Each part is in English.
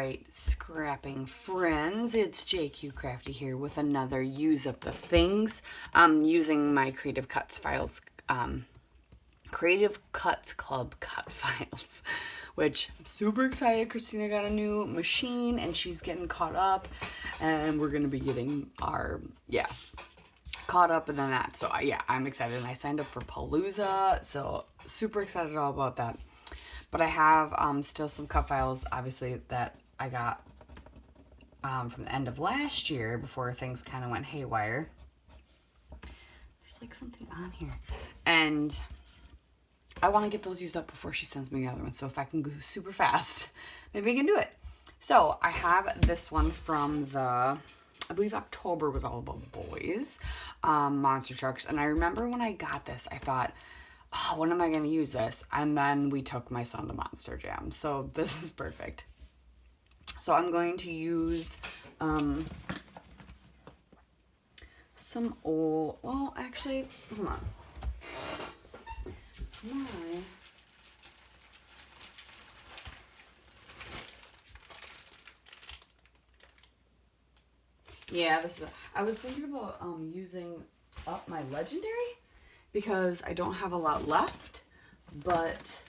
right, scrapping friends, it's JQ Crafty here with another Use Up the Things. Using my Creative Cuts files, Creative Cuts Club cut files, which I'm super excited. Christina got a new machine and she's getting caught up, and we're going to be getting our, caught up and then that. So I'm excited, and I signed up for Palooza, so super excited all about that. But I have still some cut files, obviously, that I got from the end of last year before things kind of went haywire. There's like something on here. And I want to get those used up before she sends me the other ones. So if I can go super fast, maybe I can do it. So I have this one from I believe October was all about boys, monster trucks. And I remember when I got this, I thought, oh, when am I going to use this? And then we took my son to Monster Jam. So this is perfect. So I'm going to use some old, well, actually, hold on. Yeah, I was thinking about using up my Legendary, because I don't have a lot left, but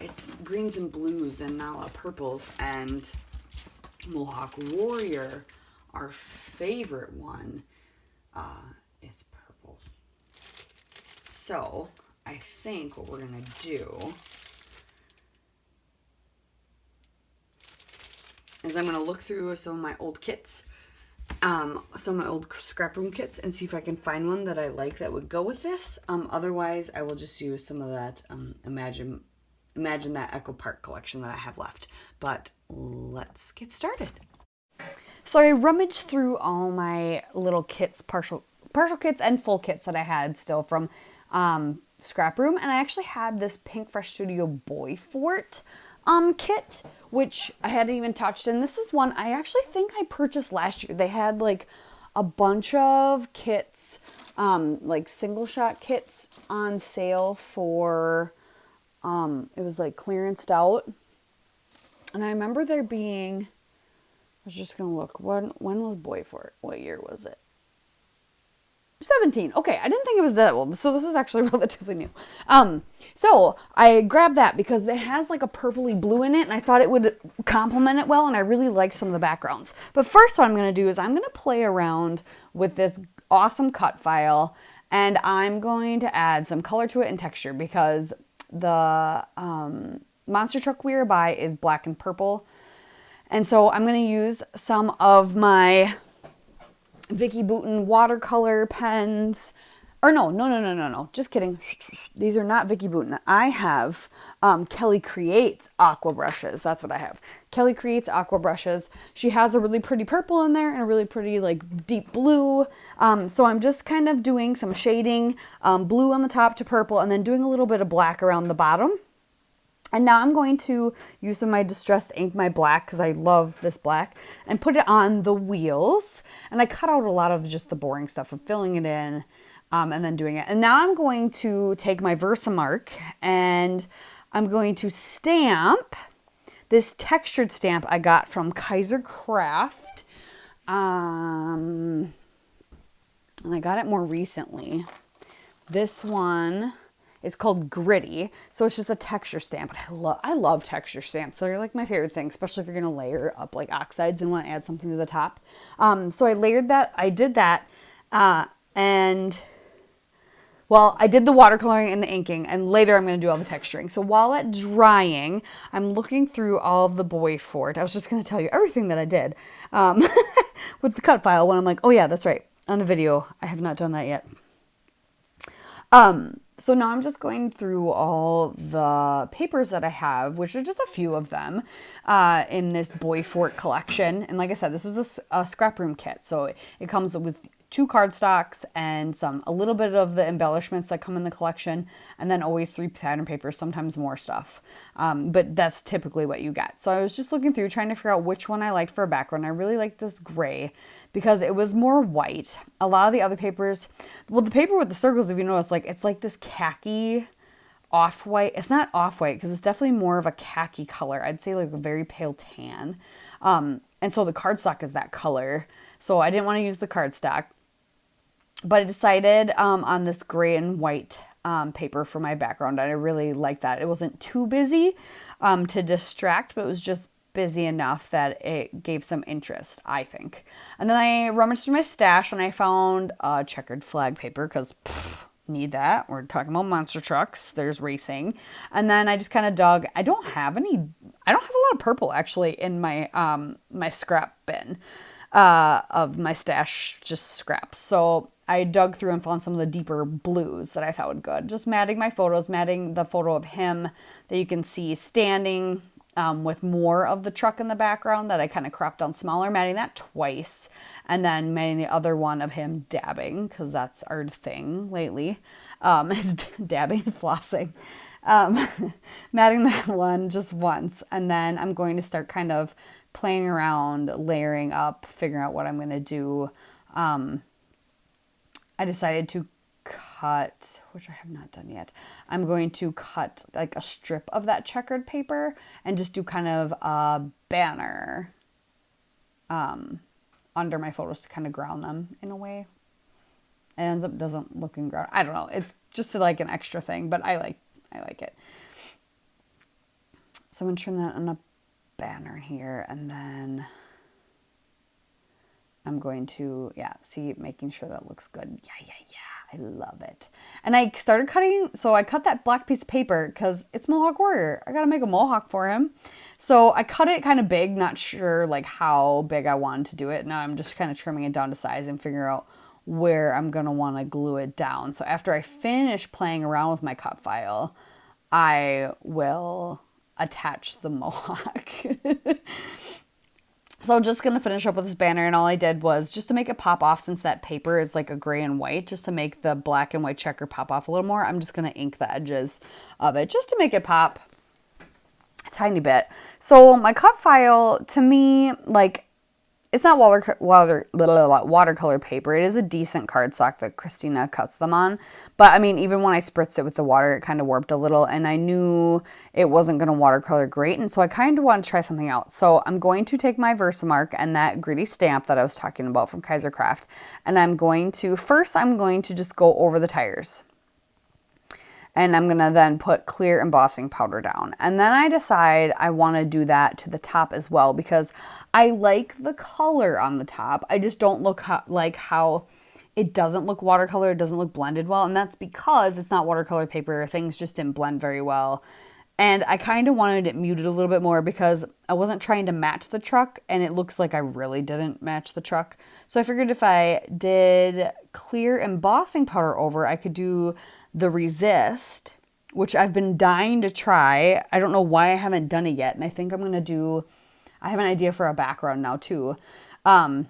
it's greens and blues and not a lot of purples, and Mohawk Warrior, our favorite one, is purple. So I think what we're going to do is I'm going to look through some of my old kits, some of my old scrap room kits, and see if I can find one that I like that would go with this. Otherwise, I will just use some of that Imagine That Echo Park collection that I have left. But let's get started. So I rummaged through all my little kits, partial kits and full kits that I had still from Scrap Room, and I actually had this Pink Fresh Studio Boy Fort kit, which I hadn't even touched, and this is one I actually think I purchased last year. They had like a bunch of kits, like single shot kits on sale for it was like clearanced out, and I remember there being, I was just gonna look, when was Boy Fort, what year was it? 17. Okay, I didn't think it was that old, so this is actually relatively new. So I grabbed that because it has like a purpley blue in it, and I thought it would complement it well, and I really liked some of the backgrounds. But first, what I'm going to do is I'm going to play around with this awesome cut file, and I'm going to add some color to it and texture, because the monster truck we are by is black and purple, and so I'm going to use some of my Vicky Bouton watercolor pens, or no, just kidding. These are not Vicky Bouton. I have Kelly Creates aqua brushes. That's what I have. Kelly Creates aqua brushes. She has a really pretty purple in there and a really pretty like deep blue. So I'm just kind of doing some shading, blue on the top to purple, and then doing a little bit of black around the bottom. And now I'm going to use some of my Distressed Ink, my black, because I love this black, and put it on the wheels. And I cut out a lot of just the boring stuff of filling it in and then doing it. And now I'm going to take my Versamark and I'm going to stamp this textured stamp I got from Kaiser Craft. And I got it more recently. This one is called Gritty, so it's just a texture stamp. But I love texture stamps. They're like my favorite thing, especially if you're gonna layer up like oxides and want to add something to the top. So I layered that. I did that, and well, I did the watercoloring and the inking, and later I'm gonna do all the texturing. So while it's drying, I'm looking through all of the Boy Fort. I was just gonna tell you everything that I did with the cut file when I'm like, oh yeah, that's right, on the video. I have not done that yet. So now I'm just going through all the papers that I have, which are just a few of them, in this Boy Fort collection. And like I said, this was a scrap room kit. So it comes with 2 cardstocks and a little bit of the embellishments that come in the collection, and then always 3 pattern papers, sometimes more stuff. But that's typically what you get. So I was just looking through, trying to figure out which one I liked for a background. I really liked this gray because it was more white. A lot of the other papers, well, the paper with the circles, if you notice, like it's like this khaki off-white. It's not off-white because it's definitely more of a khaki color. I'd say like a very pale tan. And so the cardstock is that color. So I didn't want to use the cardstock. But I decided on this gray and white paper for my background. And I really liked that. It wasn't too busy to distract, but it was just busy enough that it gave some interest, I think. And then I rummaged through my stash and I found checkered flag paper because need that. We're talking about monster trucks. There's racing. And then I just kind of dug. I don't have a lot of purple actually in my my scrap bin of my stash, just scraps. So I dug through and found some of the deeper blues that I thought would good. Just matting my photos, matting the photo of him that you can see standing with more of the truck in the background that I kind of cropped down smaller, matting that twice, and then matting the other one of him dabbing, because that's our thing lately, is dabbing and flossing. Matting that one just once, and then I'm going to start kind of playing around, layering up, figuring out what I'm going to do. I decided to cut, which I have not done yet. I'm going to cut like a strip of that checkered paper and just do kind of a banner under my photos to kind of ground them in a way. It ends up doesn't looking ground. I don't know. It's just like an extra thing, but I like it. So I'm going to turn that on a banner here, and then I'm going to, making sure that looks good. Yeah. I love it. And I started cutting, so I cut that black piece of paper because it's Mohawk Warrior. I got to make a mohawk for him. So I cut it kind of big, not sure like how big I wanted to do it. Now I'm just kind of trimming it down to size and figure out where I'm going to want to glue it down. So after I finish playing around with my cut file, I will attach the mohawk. So I'm just going to finish up with this banner, and all I did was just to make it pop off, since that paper is like a gray and white, just to make the black and white checker pop off a little more. I'm just going to ink the edges of it just to make it pop a tiny bit. So my cut file, to me, like, it's not watercolor paper. It is a decent cardstock that Christina cuts them on. But, I mean, even when I spritzed it with the water, it kind of warped a little. And I knew it wasn't going to watercolor great. And so I kind of want to try something out. So I'm going to take my Versamark and that gritty stamp that I was talking about from Kaiser Craft. And I'm going to just go over the tires. And I'm going to then put clear embossing powder down. And then I decide I want to do that to the top as well, because I like the color on the top. I just don't like how it doesn't look watercolor. It doesn't look blended well. And that's because it's not watercolor paper. Things just didn't blend very well. And I kind of wanted it muted a little bit more because I wasn't trying to match the truck. And it looks like I really didn't match the truck. So I figured if I did clear embossing powder over, I could do the Resist, which I've been dying to try. I don't know why I haven't done it yet. And I think I'm going to do, I have an idea for a background now too. But I'm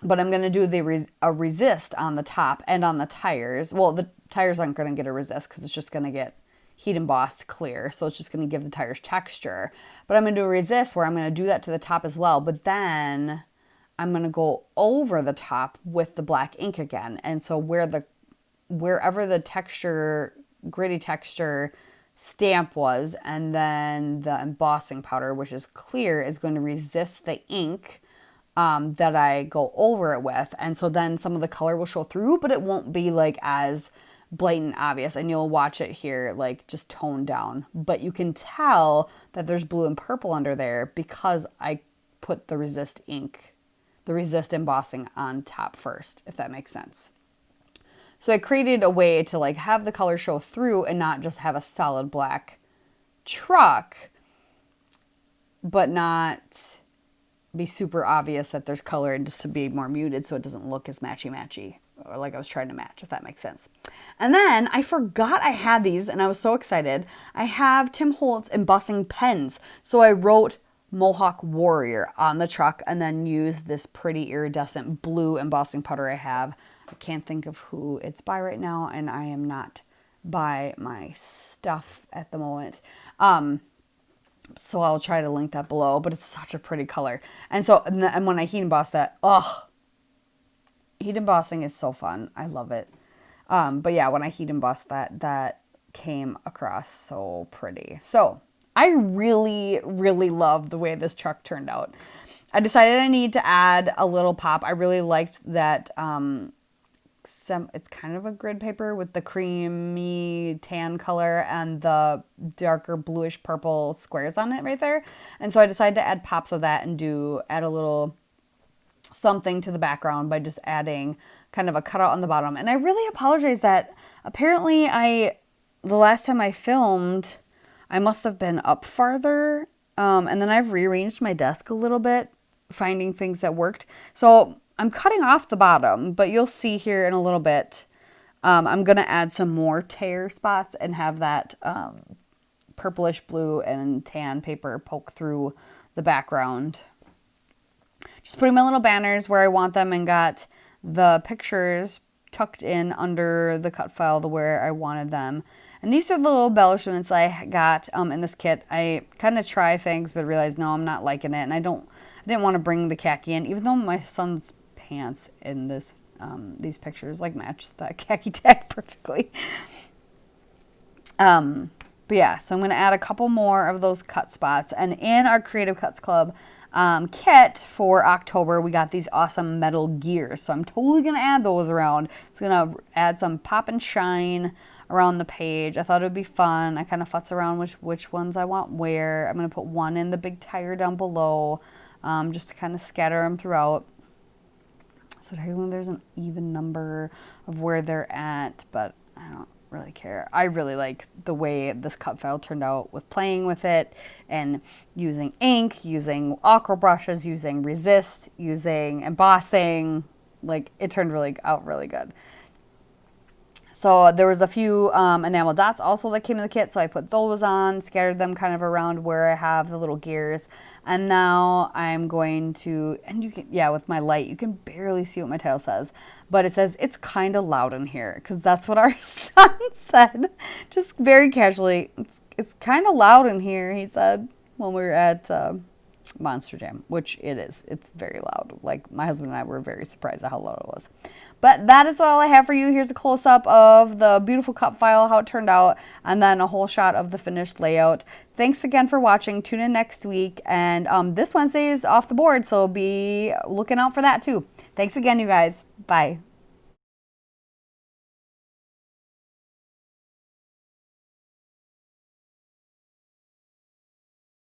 going to do a Resist on the top and on the tires. Well, the tires aren't going to get a Resist because it's just going to get heat embossed clear. So it's just going to give the tires texture. But I'm going to do a Resist where I'm going to do that to the top as well. But then I'm going to go over the top with the black ink again. And so wherever the texture, gritty texture stamp was, and then the embossing powder, which is clear, is going to resist the ink that I go over it with. And so then some of the color will show through, but it won't be like as blatant obvious, and you'll watch it here like just toned down. But you can tell that there's blue and purple under there because I put the Resist ink, the Resist embossing on top first, if that makes sense. So I created a way to like have the color show through and not just have a solid black truck, but not be super obvious that there's color, and just to be more muted so it doesn't look as matchy or like I was trying to match, if that makes sense. And then I forgot I had these and I was so excited. I have Tim Holtz embossing pens. So I wrote Mohawk Warrior on the truck and then used this pretty iridescent blue embossing powder I have. I can't think of who it's by right now, and I am not by my stuff at the moment. So I'll try to link that below, but it's such a pretty color. And so, and when I heat emboss that, heat embossing is so fun. I love it. But yeah, when I heat emboss that came across so pretty. So I really, really love the way this truck turned out. I decided I need to add a little pop. I really liked that it's kind of a grid paper with the creamy tan color and the darker bluish purple squares on it right there. And so I decided to add pops of that and add a little something to the background by just adding kind of a cutout on the bottom. And I really apologize that apparently the last time I filmed, I must have been up farther. And then I've rearranged my desk a little bit, finding things that worked. So I'm cutting off the bottom, but you'll see here in a little bit, I'm going to add some more tear spots and have that purplish blue and tan paper poke through the background. Just putting my little banners where I want them and got the pictures tucked in under the cut file where I wanted them. And these are the little embellishments I got in this kit. I kind of try things but realized, no, I'm not liking it. And I didn't want to bring the khaki in, even though my son's pants in these pictures like match that khaki tag perfectly. But yeah, so I'm going to add a couple more of those cut spots. And in our Creative Cuts Club kit for October, we got these awesome metal gears. So I'm totally going to add those around. It's going to add some pop and shine around the page. I thought it would be fun. I kind of futz around which ones I want where. I'm going to put one in the big tire down below, just to kind of scatter them throughout. So there's an even number of where they're at, but I don't really care. I really like the way this cut file turned out with playing with it and using ink, using aqua brushes, using resist, using embossing. Like, it turned out really good. So there was a few enamel dots also that came in the kit, so I put those on, scattered them kind of around where I have the little gears. And now I'm going to, and you can, yeah, with my light, you can barely see what my title says, but it says, "It's kind of loud in here," because that's what our son said, just very casually. It's kind of loud in here, he said, when we were at Monster Jam, which it is. It's very loud. Like, my husband and I were very surprised at how loud it was. But that is all I have for you. Here's a close-up of the beautiful cut file, how it turned out, and then a whole shot of the finished layout. Thanks again for watching. Tune in next week. And this Wednesday is off the board, so be looking out for that too. Thanks again, you guys. Bye.